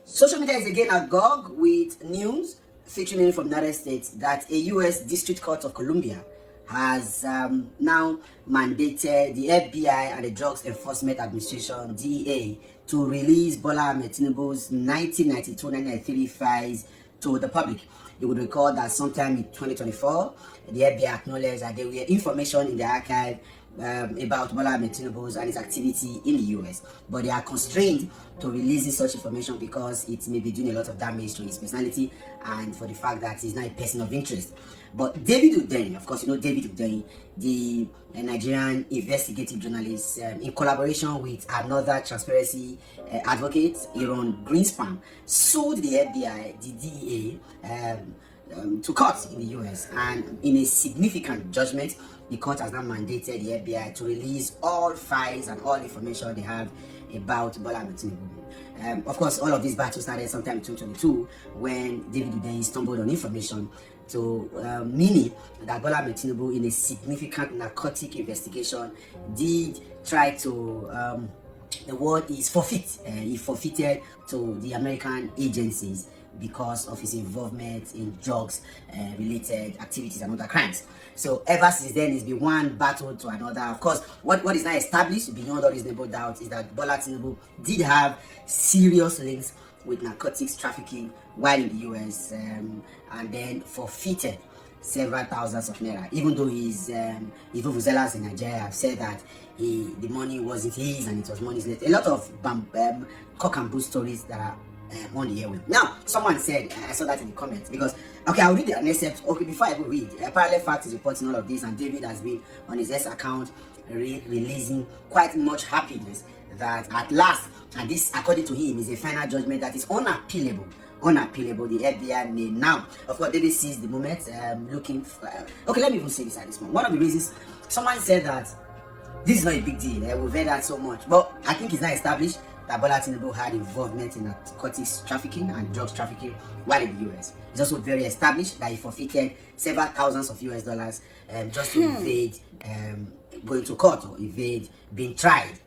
Social media is again agog with news featuring from the United States that a U.S. District Court of Columbia has now mandated the FBI and the Drugs Enforcement Administration (DEA) to release Bola Ahmed Tinubu's 1992-1993 files to the public. You would recall that sometime in 2024, the FBI acknowledged that there were information in the archive about Bola Ahmed Tinubu's and his activity in the US, but they are constrained to releasing such information because it may be doing a lot of damage to his personality and for the fact that he's not a person of interest. But David Udeni, of course, you know David Udeni, the Nigerian investigative journalist, in collaboration with another transparency advocate, Aaron Greenspan, sued the FBI, the DEA, to court in the US, and in a significant judgment, the court has now mandated the FBI to release all files and all information they have about Bola Ahmed Tinubu. Of course, all of this battle started sometime in 2022 when David Udeni stumbled on information to meaning that Bola Ahmed Tinubu, in a significant narcotic investigation, did try to the word is forfeit. He forfeited to the American agencies because of his involvement in drugs related activities and other crimes. So ever since then, it's been one battle to another. Of course, what is now established beyond all reasonable doubt is that Bola Tinubu did have serious links with narcotics trafficking while in the US, and then forfeited several thousands of naira, even though his vuvuzelas in Nigeria have said that the money wasn't his and it was money's left. A lot of cock and bull stories that are on the airway. Now, someone said, I saw that in the comments, because, okay, I'll read an excerpt. Okay, before I go read, Parallel Fact is reporting all of this, and David has been on his S account releasing quite much happiness that at last, and this, according to him, is a final judgment that is unappealable. The FBI may now, of course, David sees the moment, looking for, okay, let me even say this at this moment. One of the reasons, someone said that this is not a big deal, we've heard that so much, but I think it's now established that Bola Tinubu had involvement in narcotics trafficking and drugs trafficking while in the US. It's also very established that he forfeited several thousands of US dollars just to evade going to court or evade being tried.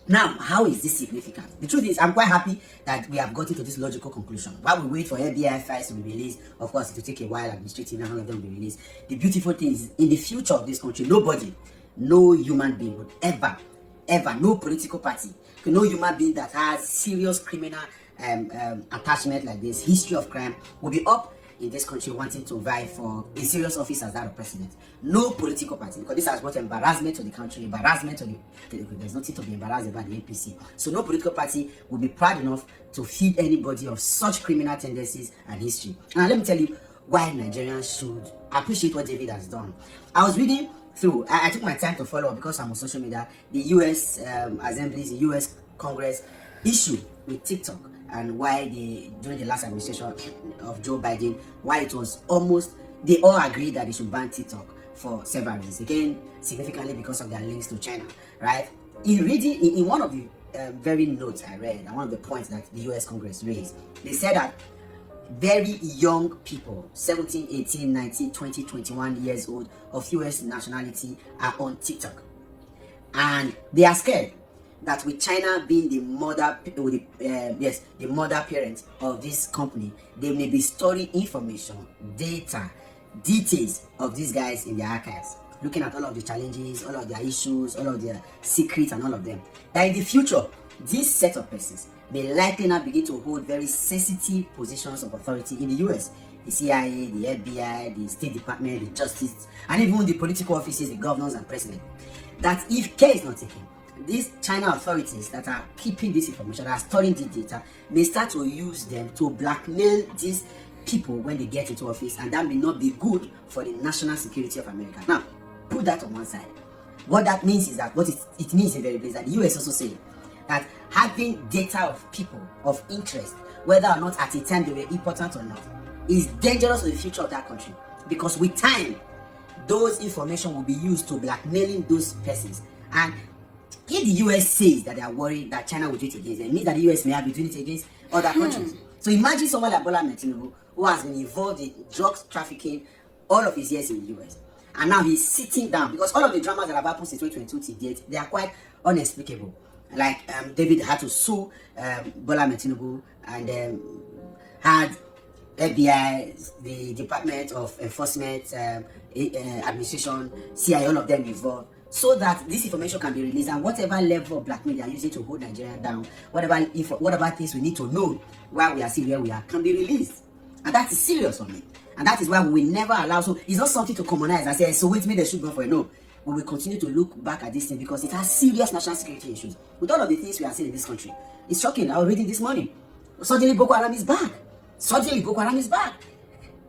Now, how is this significant? The truth is, I'm quite happy that we have gotten to this logical conclusion. While we wait for FBI files to be released, of course, it will take a while, administrative, and all of them will be released. The beautiful thing is, in the future of this country, nobody, no human being would ever, no political party, no human being that has serious criminal attachment like this, history of crime, will be up in this country wanting to vie for a serious office as that of president. No political party, because this has brought embarrassment to the country, embarrassment to there's nothing to be embarrassed about the APC. So no political party will be proud enough to feed anybody of such criminal tendencies and history. And let me tell you why Nigerians should appreciate what David has done. I was reading through, I took my time to follow because I'm on social media, the US assemblies, the US Congress issue with TikTok, and why during the last administration of Joe Biden, why it was almost, they all agreed that they should ban TikTok for several reasons. Again, significantly because of their links to China, right? In one of the very notes I read, and one of the points that the US Congress raised, they said that very young people, 17, 18, 19, 20, 21 years old of US nationality are on TikTok. And they are scared that with China being the mother, the mother parent of this company, they may be storing information, data, details of these guys in their archives, looking at all of the challenges, all of their issues, all of their secrets and all of them. That in the future, this set of persons may likely now begin to hold very sensitive positions of authority in the US. The CIA, the FBI, the State Department, the Justice, and even the political offices, the governors and president. That if care is not taken, these China authorities that are keeping this information, that are storing the data, may start to use them to blackmail these people when they get into office, and that may not be good for the national security of America. Now, put that on one side. What that means is that, what it means in very place, that the US also say that having data of people of interest, whether or not at a time they were important or not, is dangerous for the future of that country. Because with time, those information will be used to blackmailing those persons. And if the US says that they are worried that China will do it against them, it means that the US may have been doing it against other countries. So imagine someone like Bola Ahmed Tinubu, who has been involved in drugs trafficking all of his years in the US. And now he's sitting down, because all of the dramas that have happened since 2022 to date, they are quite unexplicable. Like David had to sue Bola Tinubu, and had FBI, the Department of Enforcement Administration, CIA, all of them involved, so that this information can be released, and whatever level of blackmail they are using to hold Nigeria down, whatever things we need to know why we are still where we are, can be released. And that is serious for me. And that is why we will never allow. So it's not something to commonize and say, so wait, me they should go for it. No. We will continue to look back at this thing because it has serious national security issues. With all of the things we are seeing in this country, it's shocking. I was reading this morning. Suddenly Boko Haram is back. Suddenly Boko Haram is back.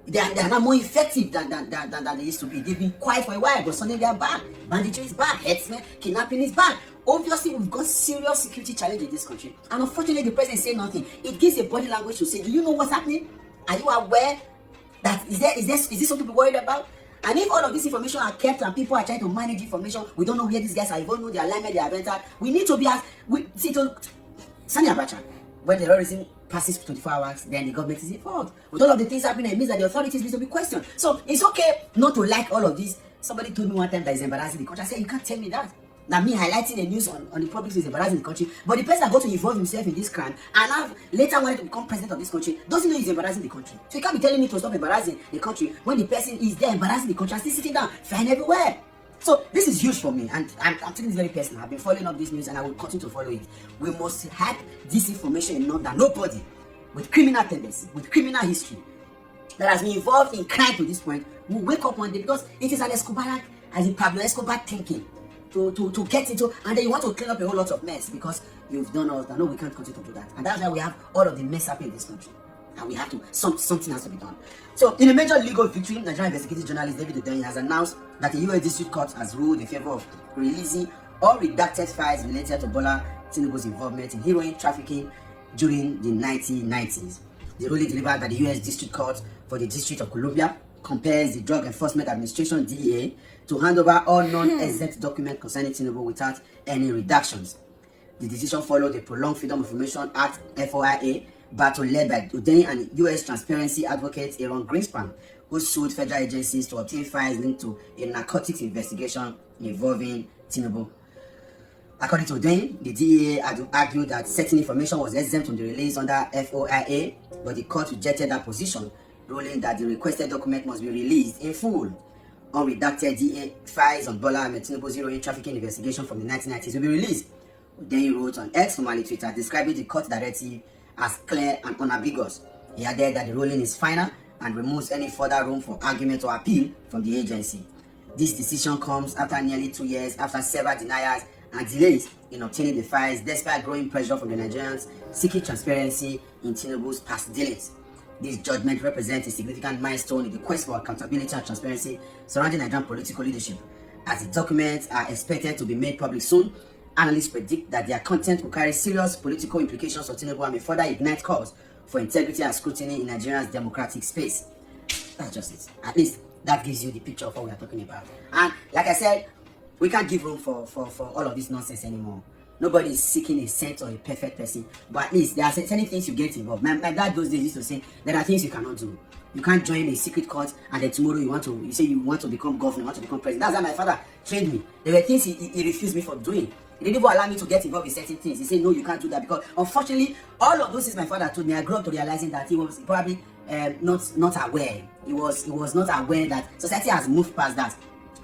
They are now more effective than they used to be. They've been quiet for a while, but suddenly they are back. Banditry is back. Headsmen, kidnapping is back. Obviously, we've got serious security challenge in this country. And unfortunately, the president said nothing. It gives a body language to say, do you know what's happening? Are you aware that is this something to be worried about? And if all of this information are kept and people are trying to manage information, we don't know where these guys are, we don't know their alignment, their entered. We need to be as Sani Abacha, when terrorism passes 24 hours, then the government is involved. With all of the things happening, it means that the authorities need to be questioned. So it's okay not to like all of this. Somebody told me one time that is embarrassing the country. I said, you can't tell me that. Now me highlighting the news on the public is embarrassing the country, but the person that got to involve himself in this crime and have later wanted to become president of this country doesn't know he's embarrassing the country. So you can't be telling me to stop embarrassing the country when the person is there embarrassing the country and still sitting down, flying everywhere. So this is huge for me, and I'm taking this very personal. I've been following up this news and I will continue to follow it. We must have this information enough that nobody with criminal tendency, with criminal history, that has been involved in crime to this point will wake up one day, because it is an Escobar, as a Pablo Escobar thinking. To get into, and then you want to clean up a whole lot of mess because you've done all that. No, we can't continue to do that, and that's why we have all of the mess happening in this country, and we have to something has to be done. So, in a major legal victory, Nigerian investigative journalist David Udeni has announced that the U.S. District Court has ruled in favor of releasing all redacted files related to Bola Tinubu's involvement in heroin trafficking during the 1990s. The ruling delivered by the U.S. District Court for the District of Columbia compares the Drug Enforcement Administration (DEA) to hand over all non-exempt documents concerning Tinubu without any reductions. The decision followed the Prolonged Freedom of Information Act (FOIA) battle led by Udeni and U.S. transparency advocate Aaron Greenspan, who sued federal agencies to obtain files linked to a narcotics investigation involving Tinubu. According to Udeni, the DEA argued that certain information was exempt from the release under FOIA, but the court rejected that position, ruling that the requested document must be released in full. Unredacted DA files on Bola Tinubu's heroin trafficking investigation from the 1990s will be released. Then he wrote on X, formerly Twitter, describing the court directive as clear and unambiguous. He added that the ruling is final and removes any further room for argument or appeal from the agency. This decision comes after nearly 2 years after several denials and delays in obtaining the files, despite growing pressure from the Nigerians seeking transparency in Tinubu's past dealings. This judgment represents a significant milestone in the quest for accountability and transparency surrounding Nigerian political leadership. As the documents are expected to be made public soon, analysts predict that their content will carry serious political implications for Tinubu and may further ignite calls for integrity and scrutiny in Nigeria's democratic space. That's just it. At least that gives you the picture of what we are talking about. And like I said, we can't give room for all of this nonsense anymore. Nobody is seeking a saint or a perfect person, but at least there are certain things you get involved. My dad those days used to say there are things you cannot do. You can't join a secret court and then tomorrow you say you want to become governor, you want to become president. That's how my father trained me. There were things he refused me from doing. He didn't even allow me to get involved in certain things. He said, no, you can't do that, because unfortunately, all of those things my father told me, I grew up to realizing that he was probably not aware. He was not aware that society has moved past that.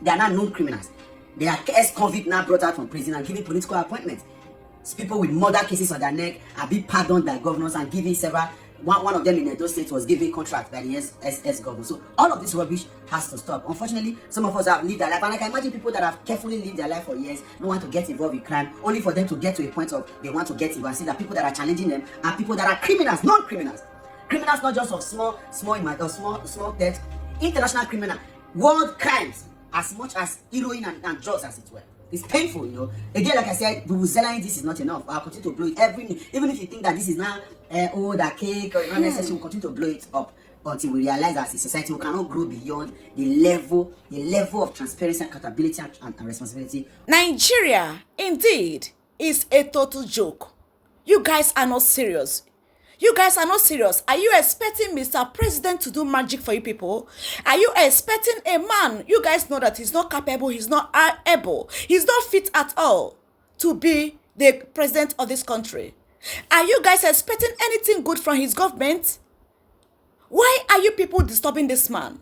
They are now known criminals. They are ex-convict now brought out from prison and given political appointments. People with murder cases on their neck are being pardoned by governors and given several. One of them in Edo State was given contract by the ex-governor. So all of this rubbish has to stop. Unfortunately, some of us have lived their life, and I can imagine people that have carefully lived their life for years don't want to get involved in crime, only for them to get to a point of they want to get involved and see that people that are challenging them are people that are criminals, non-criminals. Criminals not just of small theft, international criminal, world crimes, as much as heroin and drugs as it were. It's painful, you know. Again, like I said, Vuvuzela, this is not enough. I'll continue to blow it even if you think that this is now old, archaic, or not necessary, we'll continue to blow it up until we realize that as a society we cannot grow beyond the level of transparency, accountability, and responsibility. Nigeria, indeed, is a total joke. You guys are not serious. You guys are not serious. Are you expecting Mr. President to do magic for you people? Are you expecting a man? You guys know that he's not capable, he's not able, he's not fit at all to be the president of this country? Are you guys expecting anything good from his government? Why are you people disturbing this man?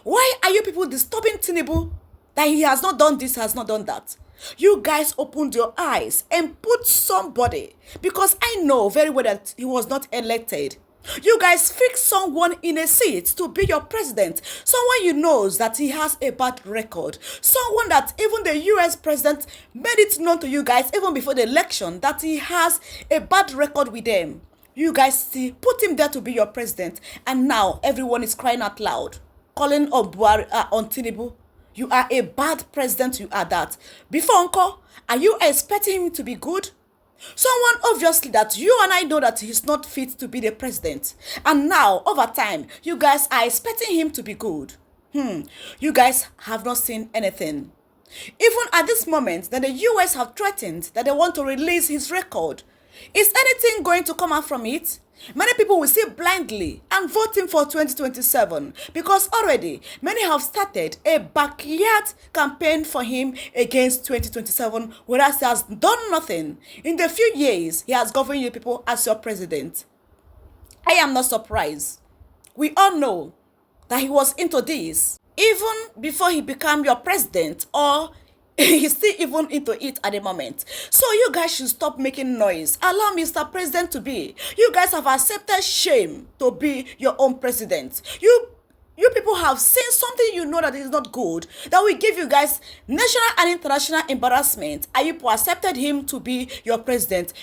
Why are you people disturbing Tinubu? That he has not done this, has not done that. You guys opened your eyes and put somebody, because I know very well that he was not elected. You guys fix someone in a seat to be your president. Someone you knows that he has a bad record. Someone that even the US president made it known to you guys even before the election that he has a bad record with them. You guys still put him there to be your president, and now everyone is crying out loud, calling on Buhari, on Tinubu. You are a bad president, you are that. Before Uncle, are you expecting him to be good? Someone obviously that you and I know that he's not fit to be the president. And now, over time, you guys are expecting him to be good. You guys have not seen anything. Even at this moment that the US have threatened that they want to release his record, is anything going to come out from it? Many people will see blindly and voting for 2027 because already many have started a backyard campaign for him against 2027, whereas he has done nothing. In the few years he has governed you people as your president. I am not surprised. We all know that he was into this even before he became your president, or he's still even into it at the moment. So you guys should stop making noise. Allow Mr. President to be. You guys have accepted shame to be your own president. You people have seen something you know that is not good, that will give you guys national and international embarrassment, and you accepted him to be your president.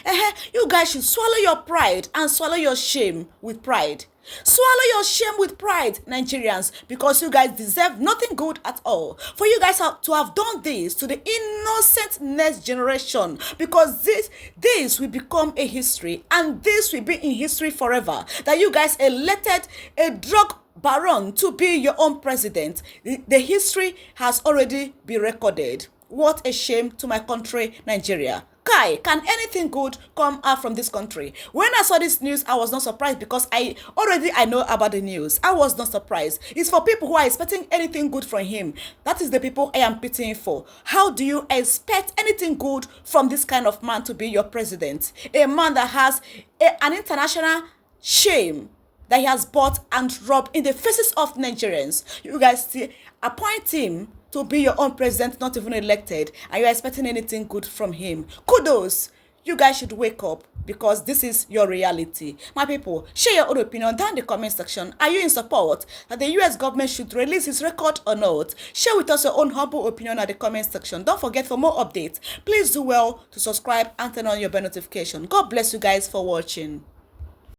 You guys should swallow your pride and swallow your shame with pride. Swallow your shame with pride, Nigerians, because you guys deserve nothing good at all. For you guys to have done this to the innocent next generation, because this will become a history, and this will be in history forever. That you guys elected a drug baron to be your own president. The history has already been recorded. What a shame to my country, Nigeria. Kai, can anything good come out from this country? When I saw this news, I was not surprised because I know about the news. I was not surprised. It's for people who are expecting anything good from him. That is the people I am pitying for. How do you expect anything good from this kind of man to be your president? A man that has an international shame that he has bought and rubbed in the faces of Nigerians. You guys still appoint him to be your own president, not even elected, and you're expecting anything good from him. Kudos. You guys should wake up, because this is your reality. My people, share your own opinion down in the comment section. Are you in support that the US government should release his record or not? Share with us your own humble opinion at the comment section. Don't forget, for more updates, please do well to subscribe and turn on your bell notification. God bless you guys for watching.